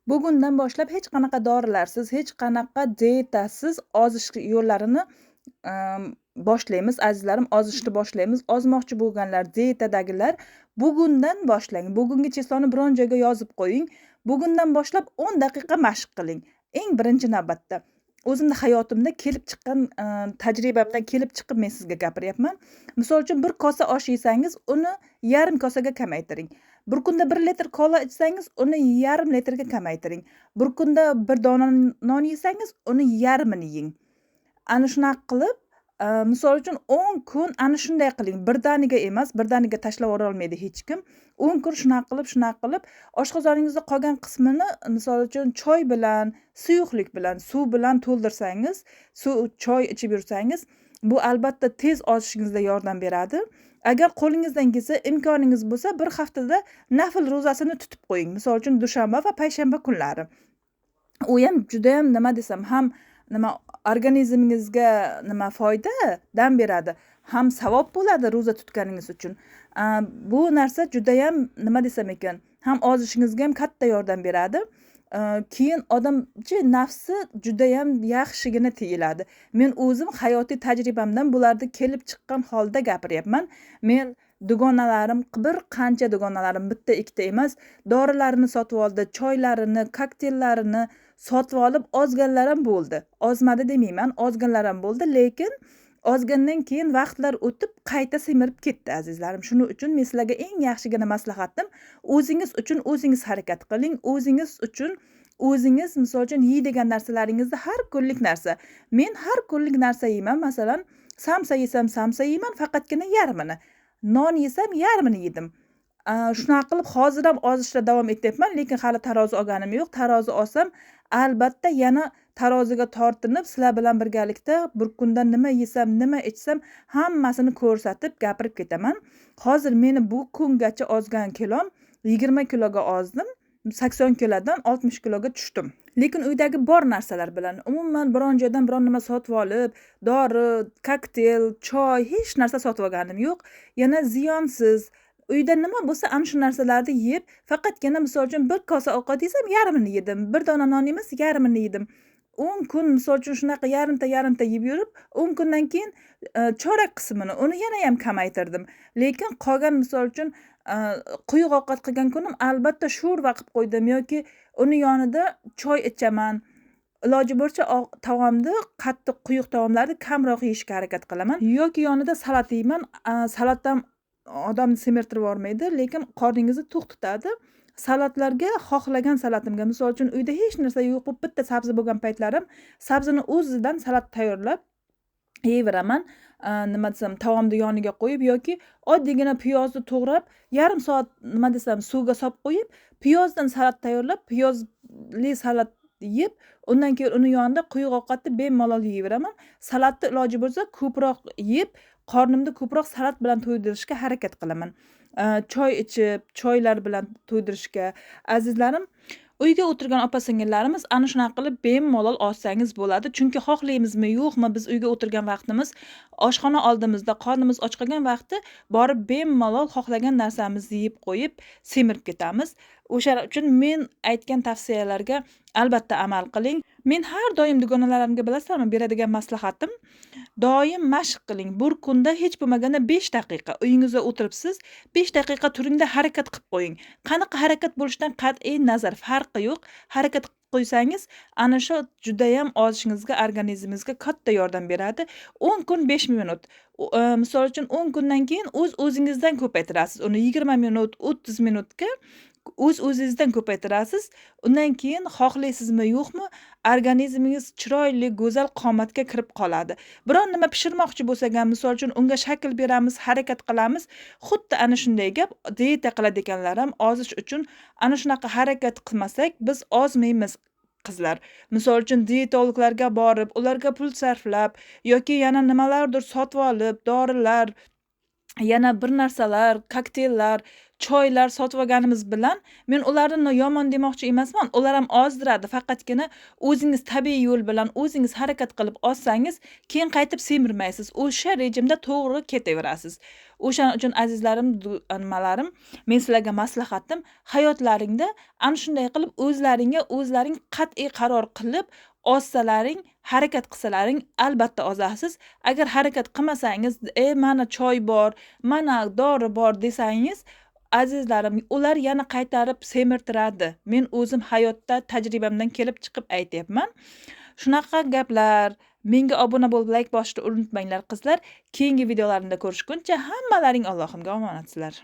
Bugundan boshlab hech qanaqa dorilarsiz, hech qanaqa dietasiz ozish yo'llarini am, boshlaymiz azizlarim, ozishni boshlaymiz. Ozmoqchi bo'lganlar, dietadagilar bugundan boshlang. Bugungi chesloni biron joyga yozib qo'ying. Bugundan boshlab 10 daqiqa mashq qiling. Eng birinchi navbatda. O'zimni hayotimda kelib chiqqan tajribamdan kelib chiqib men sizga gapiryapman. Misol uchun bir kosa osh yesangiz, uni yarim kosaga kamaytiring. Bir kunda 1 litr kola ichsangiz, uni yarim litrga kamaytiring. Bir kunda bir dona non yesangiz, uni yarmini yeng. Ana shunaqa qilib, misol uchun 10 kun ana shunday qiling. Birdaniga emas, birdaniga tashlab yuborolmaydi hech kim. 10 kun shunaqa qilib, oshqozoningizda qolgan qismini, misol uchun choy bilan, suyuqlik bilan, suv bilan to'ldirsangiz, suv, choy ichib yursangiz, bu albatta tez ozishingizda yordam beradi. Agar qo'lingizdan kelsa, imkoningiz bo'lsa, bir haftada nafl ro'zasini tutib qo'ying. Misol uchun dushanba va payshanba kunlari. U ham juda ham nima desam, ham organizmingizga foyda dam beradi, ham savob bo'ladi ro'za tutganingiz uchun. Bu narsa juda ham nima desam ekan, ham ozishingizga ham katta yordam beradi. Keyin odamchi nafsi juda ham yaxshigina tiyiladi. Men o'zim hayotiy tajribamdan bularni kelib chiqqan holda gapiryapman. Men dugonalarim, bir qancha dugonalarim, bitta ikkita emas, dorilarini sotib oldi, choylarini, koktellarini sotib olib ozganlar ham bo'ldi. Ozmadi demayman, ozganlar ham bo'ldi, lekin ozgandan keyin vaqtlar o'tib qayta semirib ketdi azizlarim. Shuning uchun men sizlarga eng yaxshigina maslahatim, o'zingiz uchun o'zingiz harakat qiling, o'zingiz uchun o'zingiz misol uchun yeydigan narsalaringizni har kunlik narsa. Men har kunlik narsa yeyman, masalan, samsa yesam samsa yeyman, faqatgina yarmini. Non yesam yarmini yedim. Shunaqa qilib hozir ham ozishda davom etyapman, lekin hali tarozi olganim yo'q. Tarozi olsam, albatta yana taroziga tortinib, sizlar bilan birgalikda bir kunda nima yesam, nima ichsam, hammasini ko'rsatib gapirib ketaman. Hozir meni bu kungacha ozgan kilom 20 kiloga ozdim. 80 kilodan 60 kiloga tushdim. Lekin uydagi bor narsalar bilan, umuman biron joydan biron nima sotib olib, dori, kokteyl, choy, hech narsa sotib olganim yo'q. Yana ziyonsiz uyda nima bo'lsa ana shu narsalarni yeb, faqatgina misol uchun bir kosa ovqat yesam yarmini yedim. Bir dona non emas, yarmini yedim. 10 kun misol uchun shunaqa yarimta yeb yurib, 10 kundan keyin chorak qismini uni yana ham kamaytirdim. Lekin qolgan misol uchun quyuq ovqat qilgan kunim albatta sho'rva qilib qo'ydim yoki uni yonida choy ichaman. Iloji bo'lsa taomni, qattiq quyuq taomlarni kamroq yeyishga harakat qilaman yoki yonida salat yeyman. Salat ham odamni semirtirib yubormaydi, lekin qorningizni to'q tutadi. Salatlarga xohlagan salatimga, misol uchun uyda hech narsa yo'q bo'lib bitta sabzi bo'lgan paytlarim, sabzini o'zidan salat tayyorlab yeyveraman. Nima desam, taomni yoniga qo'yib yoki oddiygina piyozni to'g'rab, yarim soat nima desam, suvga solib qo'yib, piyozdan salat tayyorlab, piyozli salat yeb, undan keyin uni yonida quyuq ovqatni bemalol yeyveraman. Salatni iloji bo'lsa ko'proq yeb, qornimni ko'proq salat bilan to'ydirishga harakat qilaman. Choy ichib, choylar bilan to'ydirishga. Azizlarim, uyga o'tirgan opa-singillarimiz ana shunaqa qilib bemalol ozsangiz bo'ladi. Chunki xohlaymizmi, yo'qmi, biz uyga o'tirgan vaqtimiz, oshxona oldimizda qornimiz och qolgan vaqti borib bemalol xohlagan narsamizni yeb qo'yib semirib ketamiz. O'shaning uchun men aytgan tavsiyalarga albatta amal qiling. Men har doim dugonalarimga bilasizlarmi beradigan maslahatim, doim mashq qiling. Bir kunda hech bo'lmaganda 5 daqiqa uyingizda o'tiribsiz, 5 daqiqa turingda harakat qilib qo'ying. Qanaqa harakat bo'lishidan qat'iy nazar farqi yo'q. Harakat qilib qo'ysangiz, ana shu juda ham ozishingizga, organizmingizga katta yordam beradi. 10 kun 5 minut. Misol uchun 10 kundan keyin o'z-o'zingizdan ko'paytirasiz. Uni 20 minut, 30 minutga o'z-o'zingizdan ko'paytirasiz. Undan keyin xohlaysizmi, yo'qmi, organizmingiz chiroyli, go'zal qomatga kirib qoladi. Biron nima pishirmoqchi bo'lsak ham, misol uchun unga shakl beramiz, harakat qilamiz. Xuddi ana shunday gap, dieta qiladiganlar ham ozish uchun ana shunaqa harakat qilmasak, biz ozmaymiz. Qizlar, misol uchun dietologlarga borib, ularga pul sarflab yoki yana nimalardir sotib olib, dorilar, yana bir narsalar, kokteyllar, choylar sotib olganimiz bilan men ularni yomon demoqchi emasman. Ular ham ozdiradi. Faqatgina o'zingiz tabiiy yo'l bilan o'zingiz harakat qilib olsangiz, keyin qaytib semirmaysiz. O'sha rejimda to'g'ri ketaverasiz. O'shaning uchun azizlarim, nimalarim, men sizlarga maslahatim, hayotlaringda ana shunday qilib o'zlaring qat'iy qaror qilib ozsalaring, harakat qilsalaring albatta ozasiz. Agar harakat qilmasangiz, mana choy bor, mana dori bor desangiz, azizlarim, ular yana qaytarib semirtiradi. Men o'zim hayotda tajribamdan kelib chiqib aytyapman. Shunaqa gaplar. Menga obuna bo'lib, like bosishni unutmanglar qizlar. Keyingi videolarimda ko'rishguncha hammalaring Allohimga omonatsizlar.